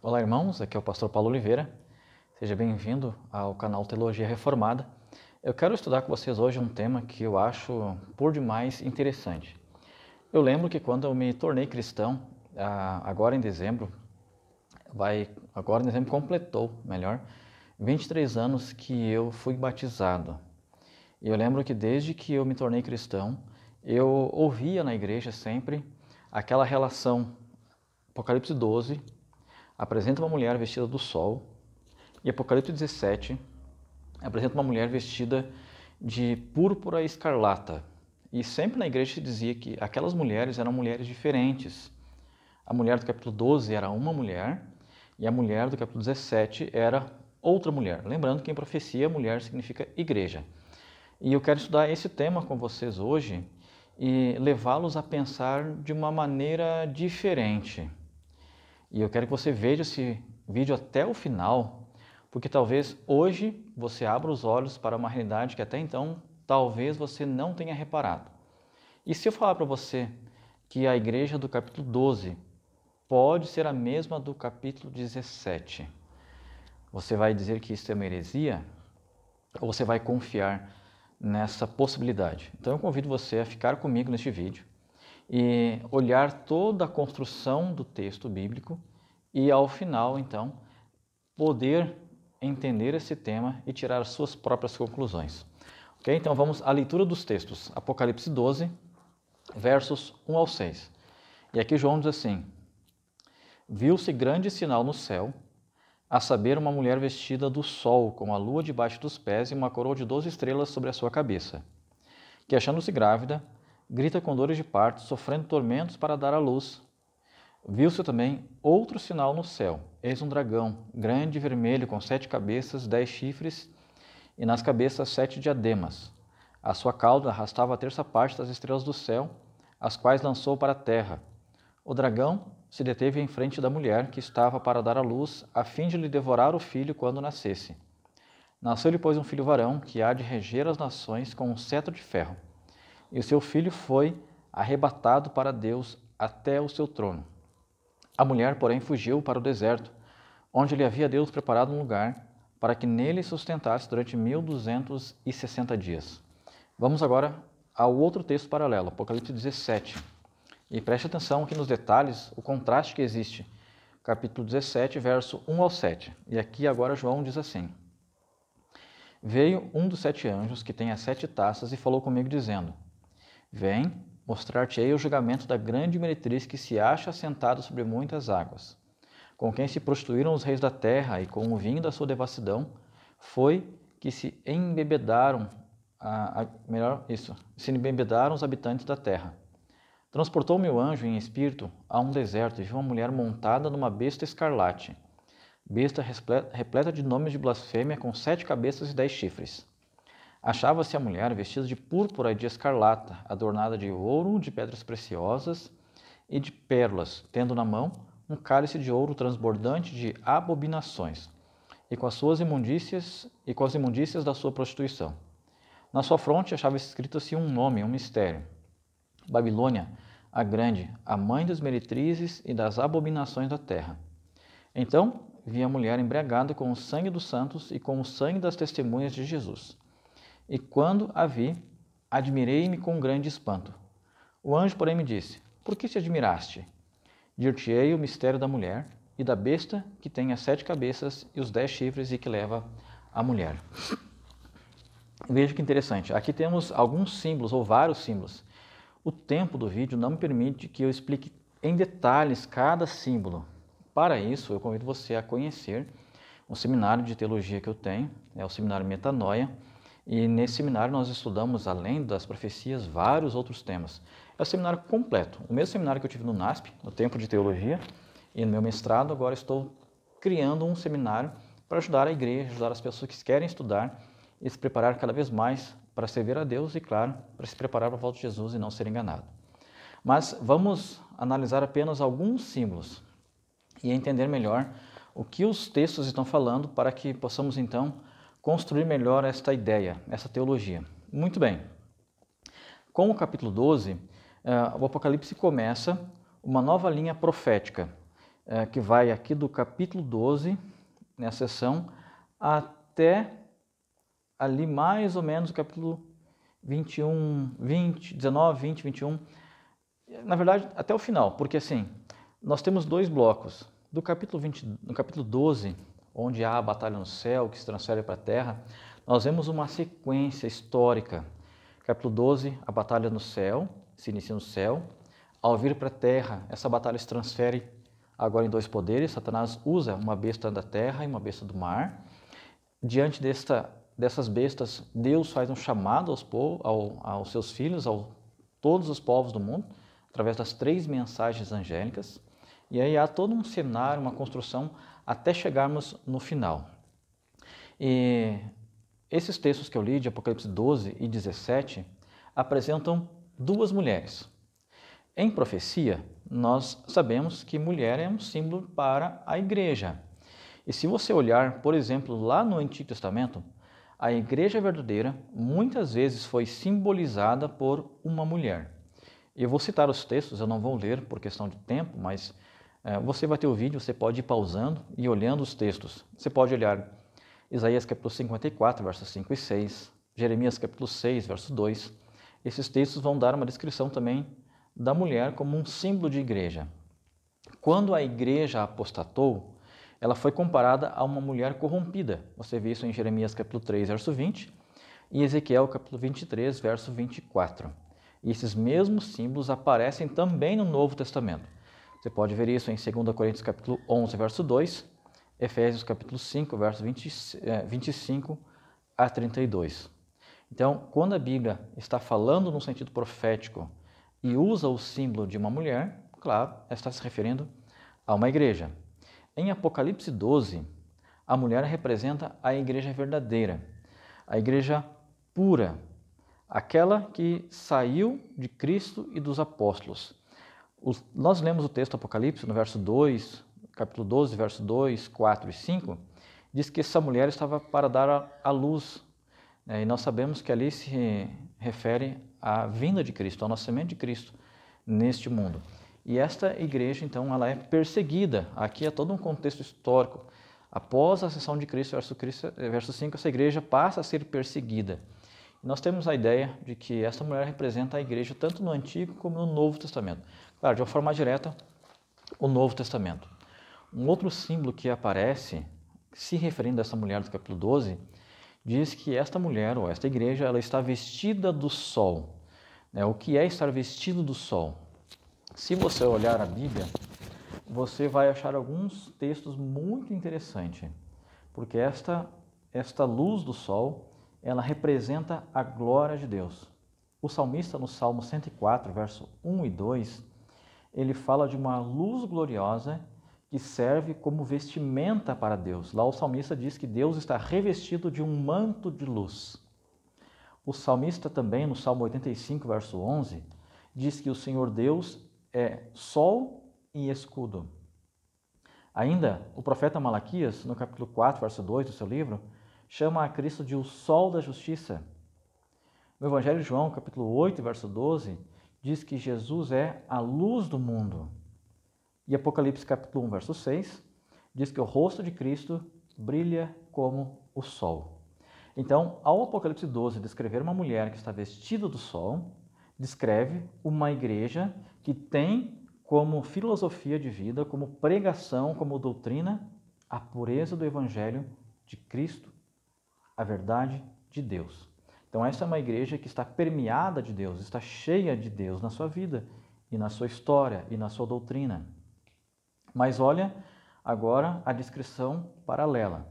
Olá, irmãos, aqui é o pastor Paulo Oliveira. Seja bem-vindo ao canal Teologia Reformada. Eu quero estudar com vocês hoje um tema que eu acho por demais interessante. Eu lembro que quando eu me tornei cristão, agora em dezembro completou, 23 anos que eu fui batizado. E eu lembro que desde que eu me tornei cristão, eu ouvia na igreja sempre aquela relação, Apocalipse 12, apresenta uma mulher vestida do sol, e Apocalipse 17 apresenta uma mulher vestida de púrpura escarlata. E sempre na igreja se dizia que aquelas mulheres eram mulheres diferentes. A mulher do capítulo 12 era uma mulher, e a mulher do capítulo 17 era outra mulher. Lembrando que em profecia, mulher significa igreja. E eu quero estudar esse tema com vocês hoje e levá-los a pensar de uma maneira diferente. E eu quero que você veja esse vídeo até o final, porque talvez hoje você abra os olhos para uma realidade que até então talvez você não tenha reparado. E se eu falar para você que a igreja do capítulo 12 pode ser a mesma do capítulo 17, você vai dizer que isso é uma heresia? Ou você vai confiar nessa possibilidade? Então eu convido você a ficar comigo neste vídeo e olhar toda a construção do texto bíblico e, ao final, então, poder entender esse tema e tirar as suas próprias conclusões. Ok? Então vamos à leitura dos textos. Apocalipse 12, versos 1 ao 6. E aqui João diz assim: Viu-se grande sinal no céu, a saber, uma mulher vestida do sol, com a lua debaixo dos pés e uma coroa de 12 estrelas sobre a sua cabeça, que, achando-se grávida, grita com dores de parto, sofrendo tormentos para dar à luz. Viu-se também outro sinal no céu, eis um dragão, grande e vermelho, com 7 cabeças, 10 chifres, e nas cabeças 7 diademas. A sua cauda arrastava a terça parte das estrelas do céu, as quais lançou para a terra. O dragão se deteve em frente da mulher, que estava para dar à luz, a fim de lhe devorar o filho quando nascesse. Nasceu-lhe, pois, um filho varão, que há de reger as nações com um cetro de ferro. E o seu filho foi arrebatado para Deus até o seu trono. A mulher, porém, fugiu para o deserto, onde lhe havia Deus preparado um lugar, para que nele sustentasse durante 1260 dias. Vamos agora ao outro texto paralelo, Apocalipse 17. E preste atenção aqui nos detalhes, o contraste que existe. Capítulo 17, verso 1 ao 7. E aqui agora João diz assim: Veio um dos 7 anjos, que tem as 7 taças, e falou comigo, dizendo: Vem, mostrar-te-ei o julgamento da grande meretriz que se acha assentada sobre muitas águas, com quem se prostituíram os reis da terra, e com o vinho da sua devassidão foi que se embebedaram, se embebedaram os habitantes da terra. Transportou-me o anjo em espírito a um deserto, e vi uma mulher montada numa besta escarlate, besta repleta de nomes de blasfêmia, com 7 cabeças e 10 chifres. Achava-se a mulher vestida de púrpura e de escarlata, adornada de ouro, de pedras preciosas e de pérolas, tendo na mão um cálice de ouro transbordante de abominações, e com as imundícias da sua prostituição. Na sua fronte achava-se escrito-se um nome, um mistério: Babilônia, a grande, a mãe das meretrizes e das abominações da terra. Então vi a mulher embriagada com o sangue dos santos e com o sangue das testemunhas de Jesus. E quando a vi, admirei-me com grande espanto. O anjo, porém, me disse: Por que te admiraste? Dir-te-ei o mistério da mulher e da besta que tem as 7 cabeças e os 10 chifres e que leva a mulher. Veja que interessante. Aqui temos alguns símbolos, ou vários símbolos. O tempo do vídeo não me permite que eu explique em detalhes cada símbolo. Para isso, eu convido você a conhecer um seminário de teologia que eu tenho, é o seminário Metanoia, e nesse seminário nós estudamos, além das profecias, vários outros temas. É o seminário completo, o mesmo seminário que eu tive no NASP, no tempo de teologia, e no meu mestrado. Agora estou criando um seminário para ajudar a igreja, ajudar as pessoas que querem estudar e se preparar cada vez mais para servir a Deus e, claro, para se preparar para a volta de Jesus e não ser enganado. Mas vamos analisar apenas alguns símbolos e entender melhor o que os textos estão falando, para que possamos então construir melhor esta ideia, essa teologia. Muito bem. Com o capítulo 12, o Apocalipse começa uma nova linha profética. que vai aqui do capítulo 12, nessa seção, até ali mais ou menos o capítulo 21, 20, 19, 20, 21, na verdade até o final, porque assim, nós temos dois blocos. Do capítulo 20, no capítulo 12, onde há a batalha no céu, que se transfere para a terra, nós vemos uma sequência histórica. Capítulo 12, a batalha no céu, se inicia no céu. Ao vir para a terra, essa batalha se transfere agora em dois poderes. Satanás usa uma besta da terra e uma besta do mar. Diante dessas bestas, Deus faz um chamado aos seus filhos, a todos os povos do mundo, através das 3 mensagens angélicas. E aí há todo um cenário, uma construção, até chegarmos no final. E esses textos que eu li, de Apocalipse 12 e 17, apresentam 2 mulheres. Em profecia, nós sabemos que mulher é um símbolo para a igreja. E se você olhar, por exemplo, lá no Antigo Testamento, a igreja verdadeira muitas vezes foi simbolizada por uma mulher. Eu vou citar os textos, eu não vou ler por questão de tempo, mas você vai ter o vídeo, você pode ir pausando e olhando os textos. Você pode olhar Isaías capítulo 54, versos 5 e 6, Jeremias capítulo 6, verso 2. Esses textos vão dar uma descrição também da mulher como um símbolo de igreja. Quando a igreja apostatou, ela foi comparada a uma mulher corrompida. Você vê isso em Jeremias capítulo 3, verso 20, e Ezequiel capítulo 23, verso 24. E esses mesmos símbolos aparecem também no Novo Testamento. Você pode ver isso em 2 Coríntios capítulo 11, verso 2, Efésios capítulo 5, verso 25 a 32. Então, quando a Bíblia está falando no sentido profético e usa o símbolo de uma mulher, claro, ela está se referindo a uma igreja. Em Apocalipse 12, a mulher representa a igreja verdadeira, a igreja pura, aquela que saiu de Cristo e dos apóstolos. Nós lemos o texto do Apocalipse no verso 2, capítulo 12, verso 2, 4 e 5, diz que essa mulher estava para dar à luz. E nós sabemos que ali se refere à vinda de Cristo, ao nascimento de Cristo neste mundo. E esta igreja, então, ela é perseguida. Aqui é todo um contexto histórico. Após a ascensão de Cristo, verso 5, essa igreja passa a ser perseguida. E nós temos a ideia de que esta mulher representa a igreja tanto no Antigo como no Novo Testamento. Claro, de uma forma mais direta, o Novo Testamento. Um outro símbolo que aparece, se referindo a essa mulher do capítulo 12, diz que esta mulher, ou esta igreja, ela está vestida do sol. O que é estar vestido do sol? Se você olhar a Bíblia, você vai achar alguns textos muito interessantes, porque esta luz do sol, ela representa a glória de Deus. O salmista, no Salmo 104, verso 1 e 2, ele fala de uma luz gloriosa que serve como vestimenta para Deus. Lá o salmista diz que Deus está revestido de um manto de luz. O salmista também, no Salmo 85, verso 11, diz que o Senhor Deus é sol e escudo. Ainda, o profeta Malaquias, no capítulo 4, verso 2 do seu livro, chama a Cristo de o sol da justiça. No Evangelho de João, capítulo 8, verso 12, diz que Jesus é a luz do mundo. E Apocalipse capítulo 1, verso 6, diz que o rosto de Cristo brilha como o sol. Então, ao Apocalipse 12 descrever uma mulher que está vestida do sol, descreve uma igreja que tem como filosofia de vida, como pregação, como doutrina, a pureza do Evangelho de Cristo, a verdade de Deus. Então, essa é uma igreja que está permeada de Deus, está cheia de Deus na sua vida e na sua história e na sua doutrina. Mas olha agora a descrição paralela.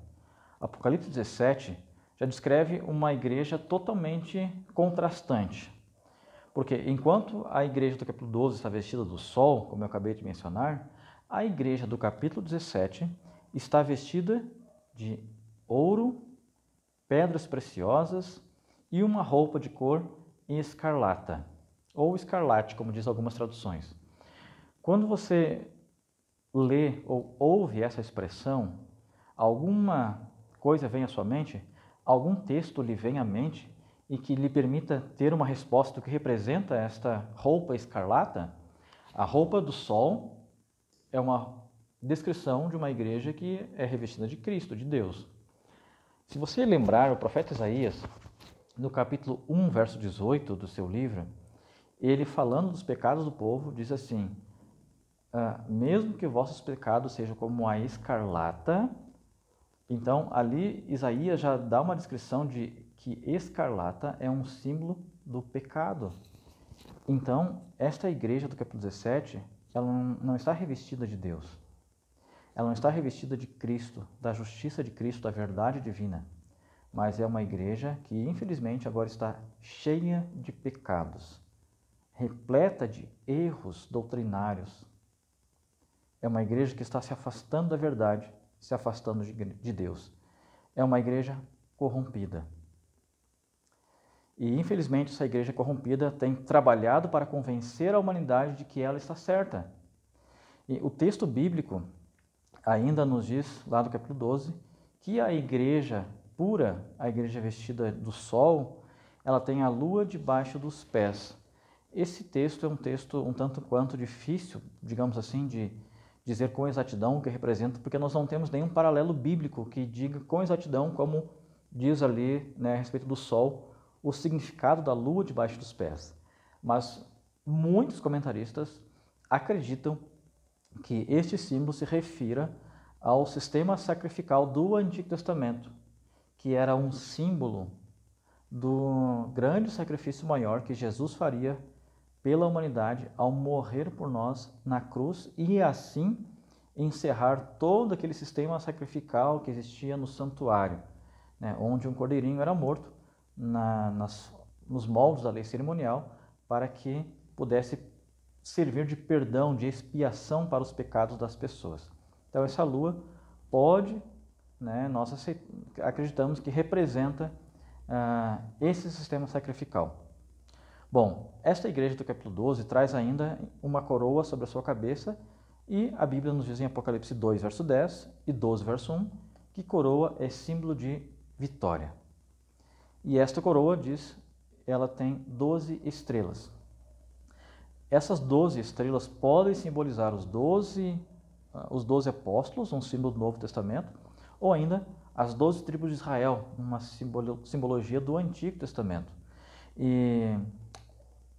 Apocalipse 17 já descreve uma igreja totalmente contrastante. Porque enquanto a igreja do capítulo 12 está vestida do sol, como eu acabei de mencionar, a igreja do capítulo 17 está vestida de ouro, pedras preciosas e uma roupa de cor escarlata, ou escarlate, como diz algumas traduções. Quando você lê ou ouve essa expressão, alguma coisa vem à sua mente, algum texto lhe vem à mente e que lhe permita ter uma resposta do que representa esta roupa escarlata? A roupa do sol é uma descrição de uma igreja que é revestida de Cristo, de Deus. Se você lembrar, o profeta Isaías, no capítulo 1, verso 18 do seu livro, ele falando dos pecados do povo, diz assim: mesmo que vossos pecados sejam como a escarlata. Então, ali Isaías já dá uma descrição de que escarlata é um símbolo do pecado. Então, esta igreja do capítulo 17, ela não está revestida de Deus. Ela não está revestida de Cristo, da justiça de Cristo, da verdade divina. Mas é uma igreja que, infelizmente, agora está cheia de pecados, repleta de erros doutrinários. É uma igreja que está se afastando da verdade, se afastando de Deus. É uma igreja corrompida. E, infelizmente, essa igreja corrompida tem trabalhado para convencer a humanidade de que ela está certa. E o texto bíblico ainda nos diz, lá no capítulo 12, que a igreja pura, a igreja vestida do sol, ela tem a lua debaixo dos pés. Esse texto é um texto um tanto quanto difícil, digamos assim, de dizer com exatidão o que representa, porque nós não temos nenhum paralelo bíblico que diga com exatidão, como diz ali, né, a respeito do sol, o significado da lua debaixo dos pés. Mas muitos comentaristas acreditam que este símbolo se refira ao sistema sacrificial do Antigo Testamento, que era um símbolo do grande sacrifício maior que Jesus faria pela humanidade ao morrer por nós na cruz e assim encerrar todo aquele sistema sacrificial que existia no santuário, né, onde um cordeirinho era morto nos moldes da lei cerimonial para que pudesse servir de perdão, de expiação para os pecados das pessoas. Então essa lua pode, né, nós acreditamos que representa esse sistema sacrificial. Bom, esta igreja do capítulo 12 traz ainda uma coroa sobre a sua cabeça e a Bíblia nos diz em Apocalipse 2, verso 10 e 12, verso 1, que coroa é símbolo de vitória. E esta coroa, diz, ela tem 12 estrelas. Essas 12 estrelas podem simbolizar os 12 apóstolos, um símbolo do Novo Testamento, ou ainda as 12 tribos de Israel, uma simbologia do Antigo Testamento. E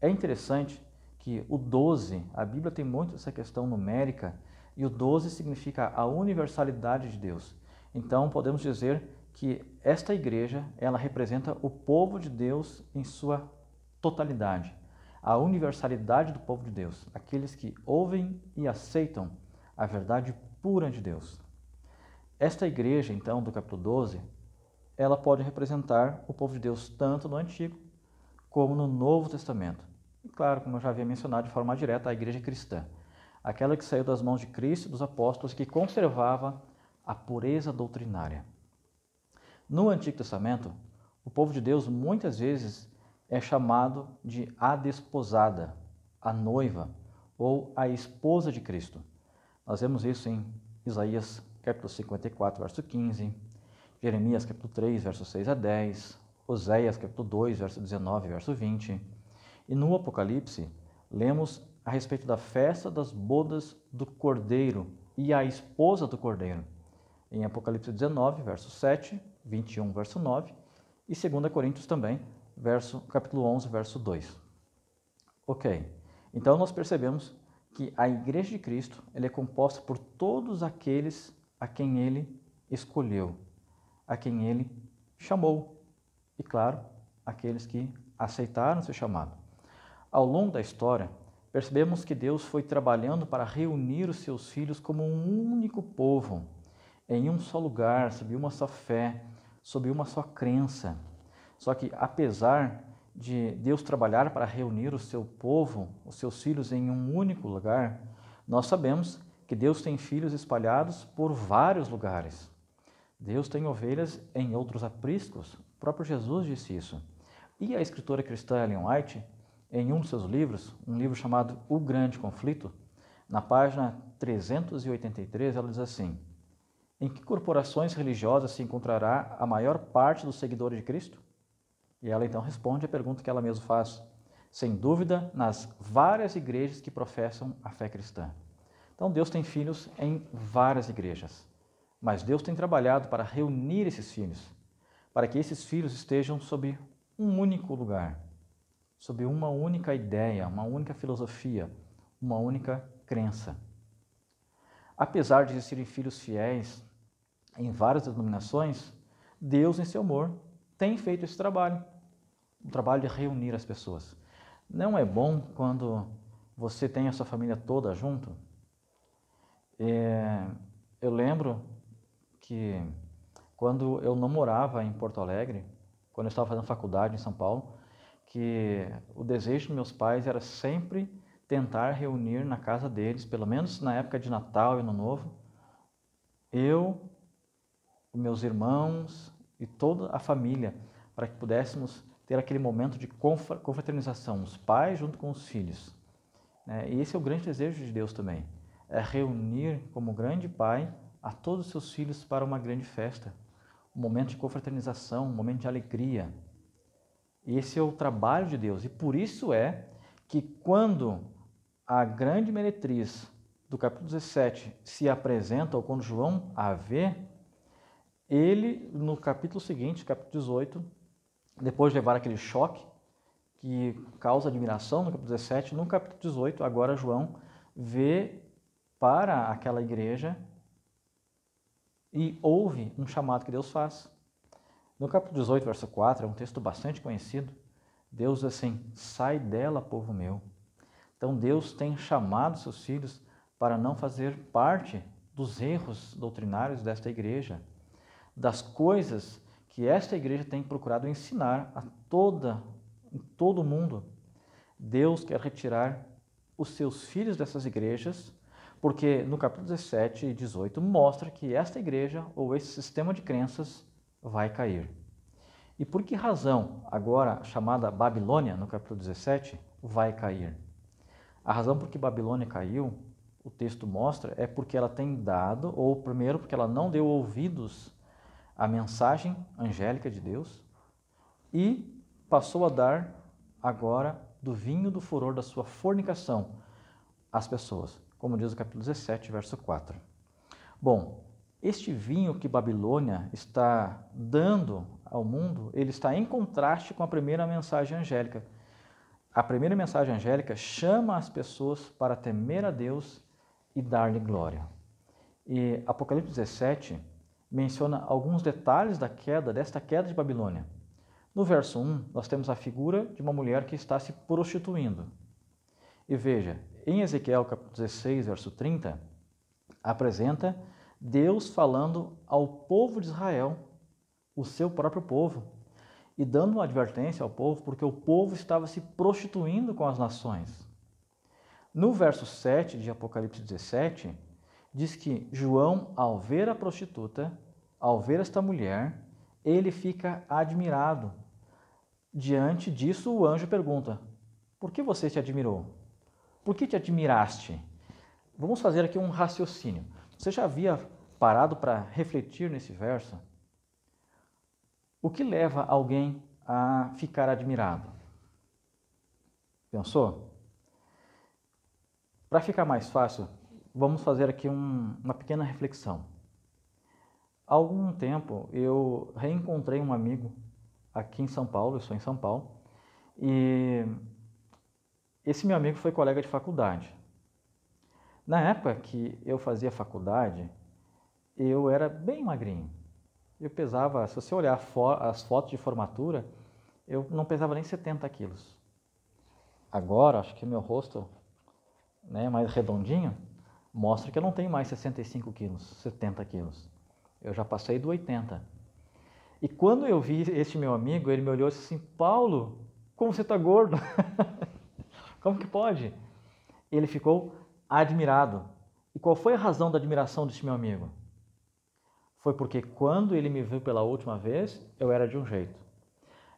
é interessante que o 12, a Bíblia tem muito essa questão numérica, e o 12 significa a universalidade de Deus. Então, podemos dizer que esta igreja, ela representa o povo de Deus em sua totalidade, a universalidade do povo de Deus, aqueles que ouvem e aceitam a verdade pura de Deus. Esta igreja, então, do capítulo 12, ela pode representar o povo de Deus tanto no Antigo como no Novo Testamento. E claro, como eu já havia mencionado de forma direta, a igreja cristã, aquela que saiu das mãos de Cristo e dos apóstolos, que conservava a pureza doutrinária. No Antigo Testamento, o povo de Deus muitas vezes é chamado de a desposada, a noiva ou a esposa de Cristo. Nós vemos isso em Isaías capítulo 54, verso 15, Jeremias capítulo 3, verso 6 a 10, Oséias capítulo 2, verso 19, verso 20. E no Apocalipse, lemos a respeito da festa das bodas do Cordeiro e a esposa do Cordeiro. Em Apocalipse 19, verso 7, 21, verso 9 e 2 Coríntios também, capítulo 11, verso 2. Ok, então nós percebemos que a Igreja de Cristo ela é composta por todos aqueles a quem Ele escolheu, a quem Ele chamou e, claro, aqueles que aceitaram ser chamado. Ao longo da história, percebemos que Deus foi trabalhando para reunir os seus filhos como um único povo, em um só lugar, sob uma só fé, sob uma só crença. Só que, apesar de Deus trabalhar para reunir o seu povo, os seus filhos em um único lugar, nós sabemos que Deus tem filhos espalhados por vários lugares. Deus tem ovelhas em outros apriscos, o próprio Jesus disse isso. E a escritora cristã Ellen White, em um de seus livros, um livro chamado O Grande Conflito, na página 383, ela diz assim: em que corporações religiosas se encontrará a maior parte dos seguidores de Cristo? E ela então responde a pergunta que ela mesma faz: sem dúvida, nas várias igrejas que professam a fé cristã. Então Deus tem filhos em várias igrejas, mas Deus tem trabalhado para reunir esses filhos, para que esses filhos estejam sob um único lugar, sob uma única ideia, uma única filosofia, uma única crença. Apesar de existirem filhos fiéis em várias denominações, Deus, em seu amor, tem feito esse trabalho, o trabalho de reunir as pessoas. Não é bom quando você tem a sua família toda junto? Eu lembro que quando eu não morava em Porto Alegre, quando eu estava fazendo faculdade em São Paulo, que o desejo dos meus pais era sempre tentar reunir na casa deles, pelo menos na época de Natal e Ano Novo, eu, meus irmãos e toda a família, para que pudéssemos ter aquele momento de confraternização, os pais junto com os filhos. E esse é o grande desejo de Deus também, é reunir como grande Pai a todos os seus filhos para uma grande festa, um momento de confraternização, um momento de alegria. E esse é o trabalho de Deus, e por isso é que quando a grande meretriz do capítulo 17 se apresenta, ou quando João a vê, ele, no capítulo seguinte, capítulo 18, depois de levar aquele choque que causa admiração no capítulo 17, no capítulo 18, agora João vê para aquela igreja e ouve um chamado que Deus faz. No capítulo 18, verso 4, é um texto bastante conhecido. Deus diz assim: sai dela, povo meu. Então Deus tem chamado seus filhos para não fazer parte dos erros doutrinários desta igreja, das coisas que esta igreja tem procurado ensinar a todo mundo. Deus quer retirar os seus filhos dessas igrejas, porque no capítulo 17 e 18 mostra que esta igreja ou esse sistema de crenças vai cair. E por que razão, agora chamada Babilônia, no capítulo 17, vai cair? A razão por que Babilônia caiu, o texto mostra, é porque ela tem dado, ou primeiro porque ela não deu ouvidos à mensagem angélica de Deus e passou a dar agora do vinho do furor da sua fornicação às pessoas, como diz o capítulo 17, verso 4. Bom, este vinho que Babilônia está dando ao mundo, ele está em contraste com a primeira mensagem angélica. A primeira mensagem angélica chama as pessoas para temer a Deus e dar-lhe glória. E Apocalipse 17 menciona alguns detalhes desta queda de Babilônia. No verso 1, nós temos a figura de uma mulher que está se prostituindo. E veja, em Ezequiel capítulo 16, verso 30, apresenta Deus falando ao povo de Israel, o seu próprio povo, e dando uma advertência ao povo, porque o povo estava se prostituindo com as nações. No verso 7 de Apocalipse 17, diz que João, ao ver a prostituta, ao ver esta mulher, ele fica admirado. Diante disso, o anjo pergunta: por que você te admirou? Por que te admiraste? Vamos fazer aqui um raciocínio. Você já havia parado para refletir nesse verso? O que leva alguém a ficar admirado? Pensou? Para ficar mais fácil, vamos fazer aqui uma pequena reflexão. Há algum tempo eu reencontrei um amigo aqui em São Paulo, eu sou em São Paulo, e esse meu amigo foi colega de faculdade. Na época que eu fazia faculdade, eu era bem magrinho. Eu pesava, se você olhar as fotos de formatura, eu não pesava nem 70 quilos. Agora, acho que meu rosto, mais redondinho, mostra que eu não tenho mais 65 quilos, 70 quilos. Eu já passei do 80. E quando eu vi este meu amigo, ele me olhou e disse assim: Paulo, como você está gordo? Como que pode? Ele ficou admirado. E qual foi a razão da admiração deste meu amigo? Foi porque quando ele me viu pela última vez, eu era de um jeito.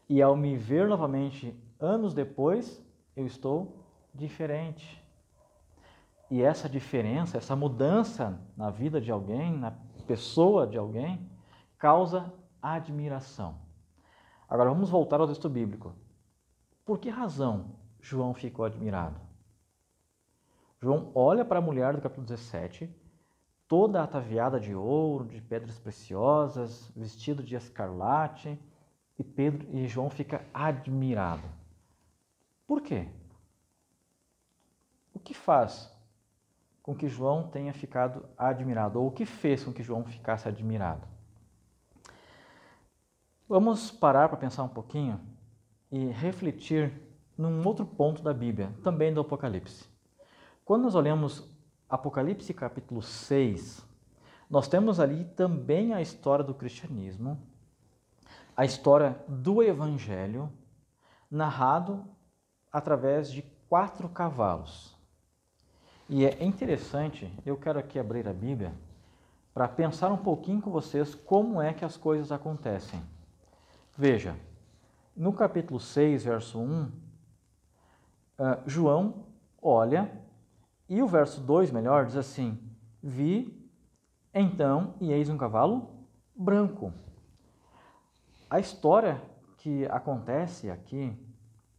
E ao me ver novamente, anos depois, eu estou diferente. E essa diferença, essa mudança na vida de alguém, na pessoa de alguém, causa admiração. Agora vamos voltar ao texto bíblico. Por que razão João ficou admirado? João olha para a mulher do capítulo 17, toda ataviada de ouro, de pedras preciosas, vestido de escarlate, e João fica admirado. Por quê? O que faz com que João tenha ficado admirado? Ou o que fez com que João ficasse admirado? Vamos parar para pensar um pouquinho e refletir num outro ponto da Bíblia, também do Apocalipse. Quando nós olhamos Apocalipse capítulo 6, nós temos ali também a história do cristianismo, a história do Evangelho, narrado através de 4 cavalos. E é interessante, eu quero aqui abrir a Bíblia para pensar um pouquinho com vocês como é que as coisas acontecem. Veja, no capítulo 6, verso 1, João olha, e o verso 2, melhor, diz assim: vi, então, e eis um cavalo branco. A história que acontece aqui,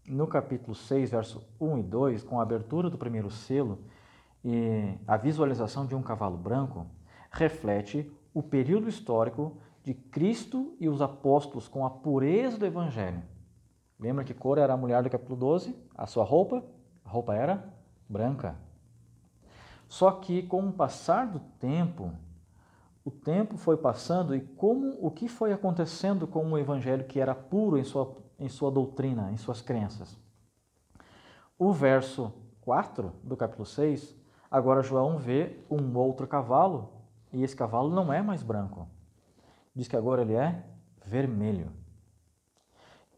no capítulo 6, verso 1 e 2, com a abertura do primeiro selo e a visualização de um cavalo branco, reflete o período histórico de Cristo e os apóstolos com a pureza do Evangelho. Lembra que cor era a mulher do capítulo 12? A sua roupa? A roupa era branca. Só que com o passar do tempo, o tempo foi passando e o que foi acontecendo com o Evangelho que era puro em sua doutrina, em suas crenças? O verso 4 do capítulo 6, agora João vê um outro cavalo e esse cavalo não é mais branco. Diz que agora ele é vermelho.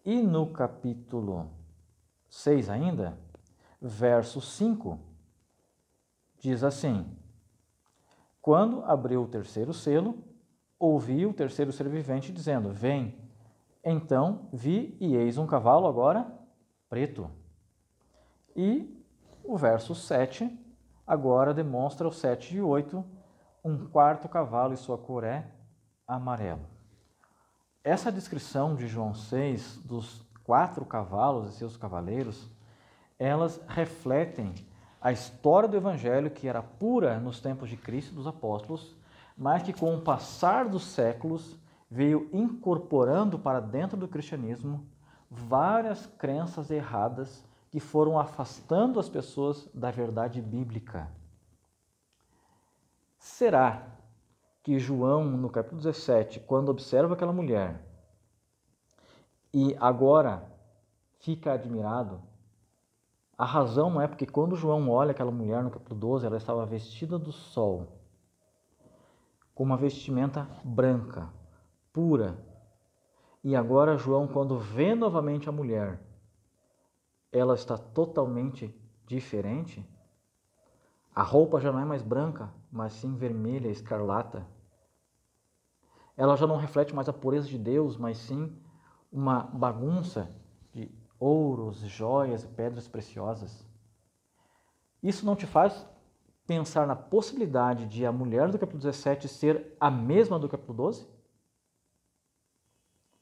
E no capítulo 6 ainda, verso 5, diz assim: quando abriu o terceiro selo, ouvi o terceiro ser vivente dizendo: vem. Então vi e eis um cavalo agora preto. E o verso 7 agora demonstra o 7 e 8, um quarto cavalo e sua cor é amarelo. Essa descrição de João 6 dos 4 cavalos e seus cavaleiros, elas refletem a história do Evangelho que era pura nos tempos de Cristo e dos apóstolos, mas que com o passar dos séculos veio incorporando para dentro do cristianismo várias crenças erradas que foram afastando as pessoas da verdade bíblica. Será que João, no capítulo 17, quando observa aquela mulher e agora fica admirado, a razão não é porque quando João olha aquela mulher no capítulo 12, ela estava vestida do sol, com uma vestimenta branca, pura. E agora João, quando vê novamente a mulher, ela está totalmente diferente. A roupa já não é mais branca, mas sim vermelha, escarlata. Ela já não reflete mais a pureza de Deus, mas sim uma bagunça de ouros, joias e pedras preciosas. Isso não te faz pensar na possibilidade de a mulher do capítulo 17 ser a mesma do capítulo 12?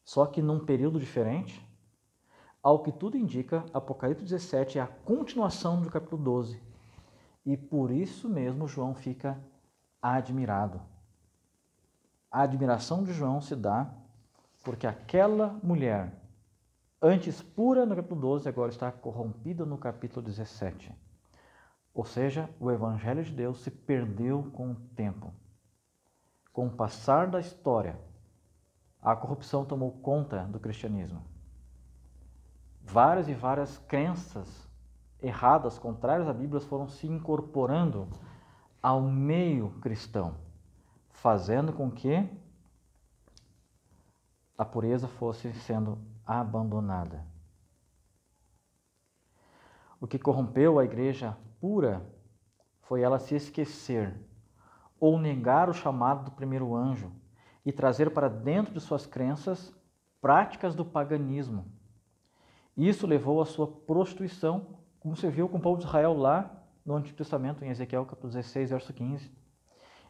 Só que num período diferente? Ao que tudo indica, Apocalipse 17 é a continuação do capítulo 12. E por isso mesmo João fica admirado. A admiração de João se dá porque aquela mulher, antes pura no capítulo 12, agora está corrompida no capítulo 17. Ou seja, o Evangelho de Deus se perdeu com o tempo. Com o passar da história, a corrupção tomou conta do cristianismo. Várias e várias crenças erradas, contrárias à Bíblia, foram se incorporando ao meio cristão, fazendo com que a pureza fosse sendo abandonada. O que corrompeu a igreja pura foi ela se esquecer ou negar o chamado do primeiro anjo e trazer para dentro de suas crenças práticas do paganismo. Isso levou à sua prostituição, como se viu com o povo de Israel lá no Antigo Testamento, em Ezequiel capítulo 16, verso 15.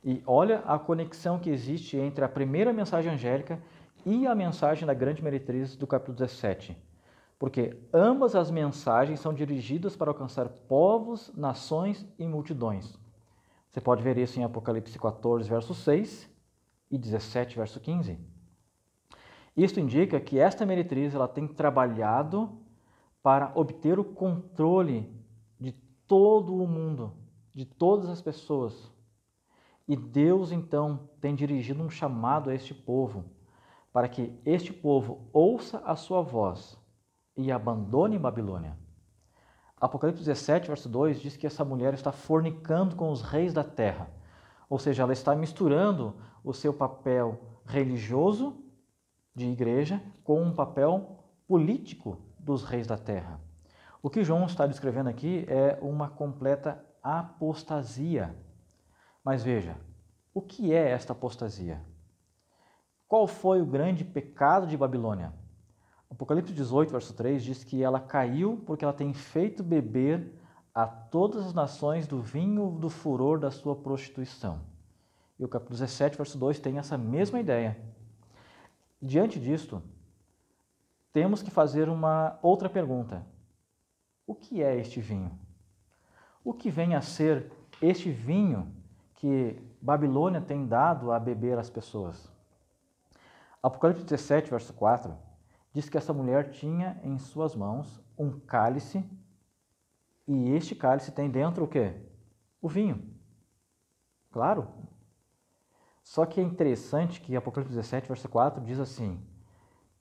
E olha a conexão que existe entre a primeira mensagem angélica e a mensagem da grande meretriz do capítulo 17. porque ambas as mensagens são dirigidas para alcançar povos, nações e multidões. Você pode ver isso em Apocalipse 14, verso 6 e 17, verso 15. Isto indica que esta meretriz ela tem trabalhado para obter o controle de todo o mundo, de todas as pessoas. E Deus, então, tem dirigido um chamado a este povo, para que este povo ouça a sua voz e abandone Babilônia. Apocalipse 17, verso 2, diz que essa mulher está fornicando com os reis da terra. Ou seja, ela está misturando o seu papel religioso de igreja com um papel político dos reis da terra. O que João está descrevendo aqui é uma completa apostasia. Mas veja, o que é esta apostasia? Qual foi o grande pecado de Babilônia? Apocalipse 18, verso 3 diz que ela caiu porque ela tem feito beber a todas as nações do vinho do furor da sua prostituição. E o capítulo 17, verso 2 tem essa mesma ideia. Diante disto, temos que fazer uma outra pergunta. O que é este vinho? O que vem a ser este vinho que Babilônia tem dado a beber às pessoas? Apocalipse 17, verso 4 diz que essa mulher tinha em suas mãos um cálice, e este cálice tem dentro o quê? O vinho. Claro. Só que é interessante que Apocalipse 17, verso 4 diz assim: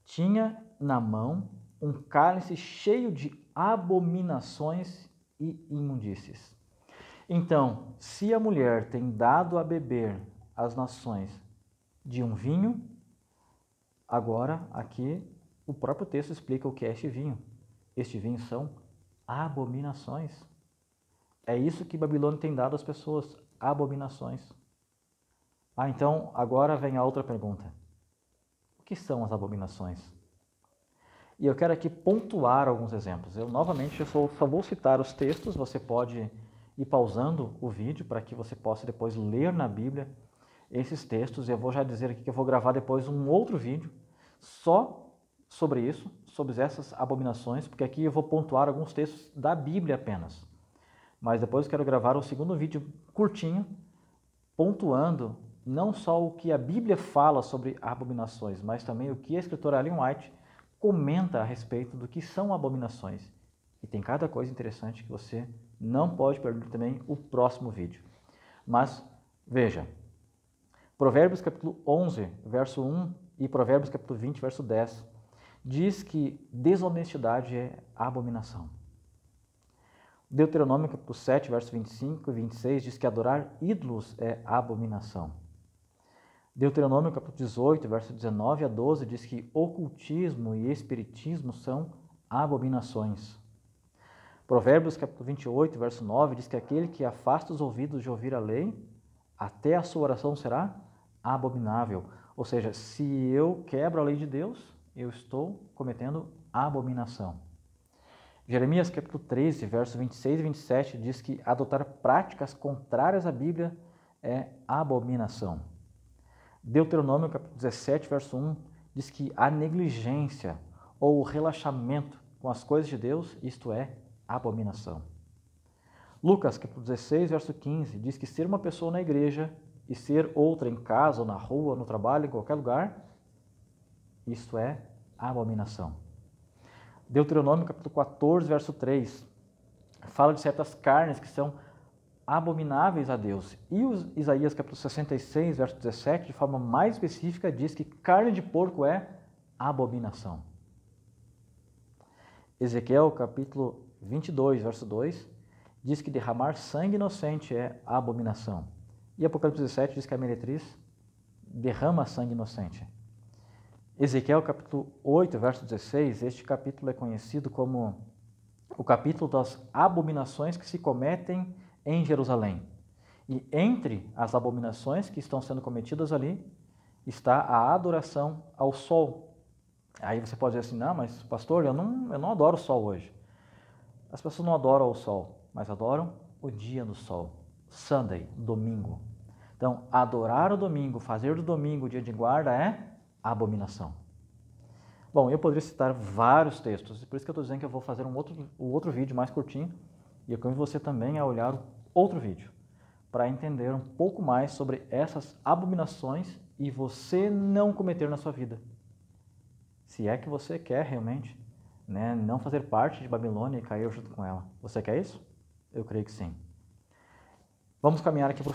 tinha na mão um cálice cheio de abominações e imundícies. Então, se a mulher tem dado a beber às nações de um vinho, agora aqui o próprio texto explica o que é este vinho. Este vinho são abominações. É isso que Babilônia tem dado às pessoas, abominações. Então agora vem a outra pergunta. O que são as abominações? E eu quero aqui pontuar alguns exemplos. Eu novamente só vou citar os textos, você pode ir pausando o vídeo para que você possa depois ler na Bíblia esses textos. Eu vou já dizer aqui que eu vou gravar depois um outro vídeo só sobre isso, sobre essas abominações, porque aqui eu vou pontuar alguns textos da Bíblia apenas. Mas depois eu quero gravar um segundo vídeo curtinho, pontuando não só o que a Bíblia fala sobre abominações, mas também o que a escritora Ellen White comenta a respeito do que são abominações. E tem cada coisa interessante que você não pode perder também o próximo vídeo. Mas, veja, Provérbios capítulo 11, verso 1 e Provérbios capítulo 20, verso 10, diz que desonestidade é abominação. Deuteronômio capítulo 7, verso 25 e 26 diz que adorar ídolos é abominação. Deuteronômio capítulo 18, verso 19 a 12 diz que ocultismo e espiritismo são abominações. Provérbios capítulo 28, verso 9 diz que aquele que afasta os ouvidos de ouvir a lei, até a sua oração será abominável. Ou seja, se eu quebro a lei de Deus, eu estou cometendo abominação. Jeremias capítulo 13, versos 26 e 27 diz que adotar práticas contrárias à Bíblia é abominação. Deuteronômio capítulo 17, verso 1 diz que a negligência ou o relaxamento com as coisas de Deus, isto é abominação. Lucas capítulo 16, verso 15 diz que ser uma pessoa na igreja e ser outra em casa, ou na rua, no trabalho, em qualquer lugar, isto é abominação. Deuteronômio capítulo 14, verso 3, fala de certas carnes que são abomináveis a Deus. E Isaías capítulo 66, verso 17, de forma mais específica, diz que carne de porco é abominação. Ezequiel capítulo 22, verso 2, diz que derramar sangue inocente é abominação. E Apocalipse 17 diz que a meretriz derrama sangue inocente. Ezequiel capítulo 8, verso 16, este capítulo é conhecido como o capítulo das abominações que se cometem em Jerusalém. E entre as abominações que estão sendo cometidas ali, está a adoração ao sol. Aí você pode dizer assim, não, mas pastor, eu não adoro o sol hoje. As pessoas não adoram o sol, mas adoram o dia do sol, Sunday, domingo. Então, adorar o domingo, fazer do domingo o dia de guarda é abominação. Bom, eu poderia citar vários textos, por isso que eu estou dizendo que eu vou fazer um outro vídeo mais curtinho, e eu convido você também a olhar outro vídeo, para entender um pouco mais sobre essas abominações e você não cometer na sua vida. Se é que você quer realmente, né, não fazer parte de Babilônia e cair junto com ela. Você quer isso? Eu creio que sim. Vamos caminhar aqui para o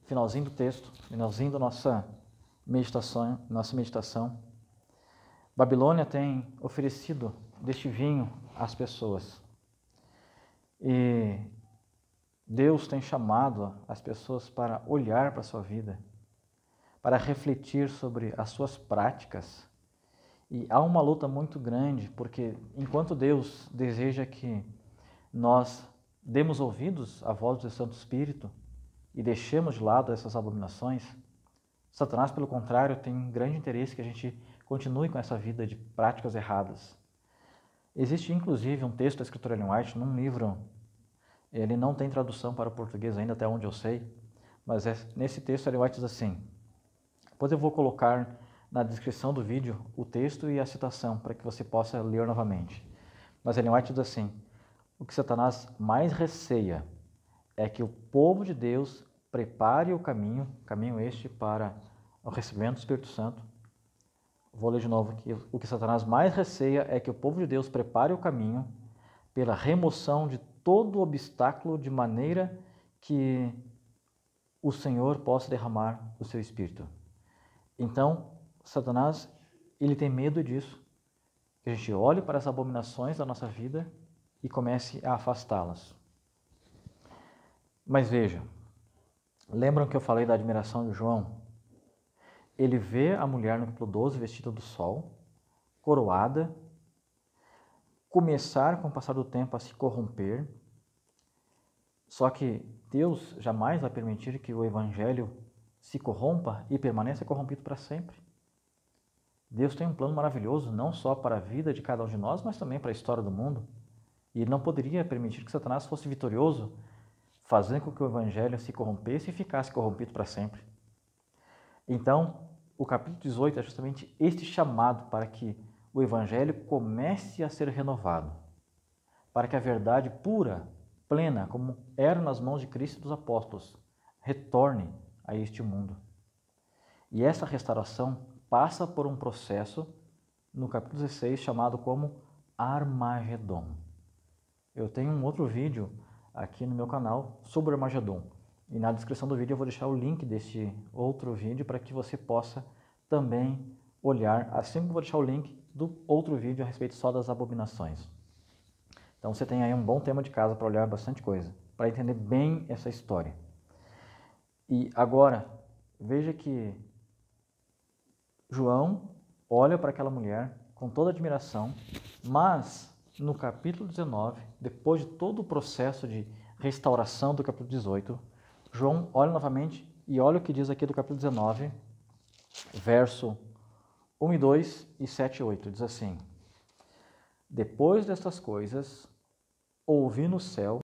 finalzinho do texto, finalzinho da nossa meditação. Babilônia tem oferecido deste vinho às pessoas. E Deus tem chamado as pessoas para olhar para a sua vida, para refletir sobre as suas práticas. E há uma luta muito grande, porque enquanto Deus deseja que nós demos ouvidos à voz do Santo Espírito e deixemos de lado essas abominações, Satanás, pelo contrário, tem um grande interesse que a gente continue com essa vida de práticas erradas. Existe inclusive um texto da escritora Ellen White num livro, ele não tem tradução para o português ainda, até onde eu sei, mas nesse texto Ellen White diz assim, depois eu vou colocar na descrição do vídeo o texto e a citação para que você possa ler novamente. Mas Ellen White diz assim, o que Satanás mais receia é que o povo de Deus prepare o caminho este para o recebimento do Espírito Santo. Vou ler de novo aqui. O que Satanás mais receia é que o povo de Deus prepare o caminho pela remoção de todo obstáculo de maneira que o Senhor possa derramar o seu Espírito. Então, Satanás, ele tem medo disso, que a gente olhe para as abominações da nossa vida e comece a afastá-las. Mas veja, lembram que eu falei da admiração de João? Ele vê a mulher no capítulo 12 vestida do sol, coroada, começar com o passar do tempo a se corromper. Só que Deus jamais vai permitir que o evangelho se corrompa e permaneça corrompido para sempre. Deus tem um plano maravilhoso, não só para a vida de cada um de nós, mas também para a história do mundo. E Ele não poderia permitir que Satanás fosse vitorioso, fazendo com que o evangelho se corrompesse e ficasse corrompido para sempre. Então, o capítulo 18 é justamente este chamado para que o evangelho comece a ser renovado, para que a verdade pura, plena, como era nas mãos de Cristo e dos apóstolos, retorne a este mundo. E essa restauração passa por um processo, no capítulo 16, chamado como Armagedon. Eu tenho um outro vídeo aqui no meu canal sobre Armagedon. E na descrição do vídeo eu vou deixar o link deste outro vídeo para que você possa também olhar, assim como eu vou deixar o link do outro vídeo a respeito só das abominações. Então você tem aí um bom tema de casa para olhar bastante coisa, para entender bem essa história. E agora, veja que João olha para aquela mulher com toda admiração, mas no capítulo 19, depois de todo o processo de restauração do capítulo 18, João olha novamente e olha o que diz aqui do capítulo 19, verso 1 e 2 e 7 e 8. Diz assim, depois destas coisas, ouvi no céu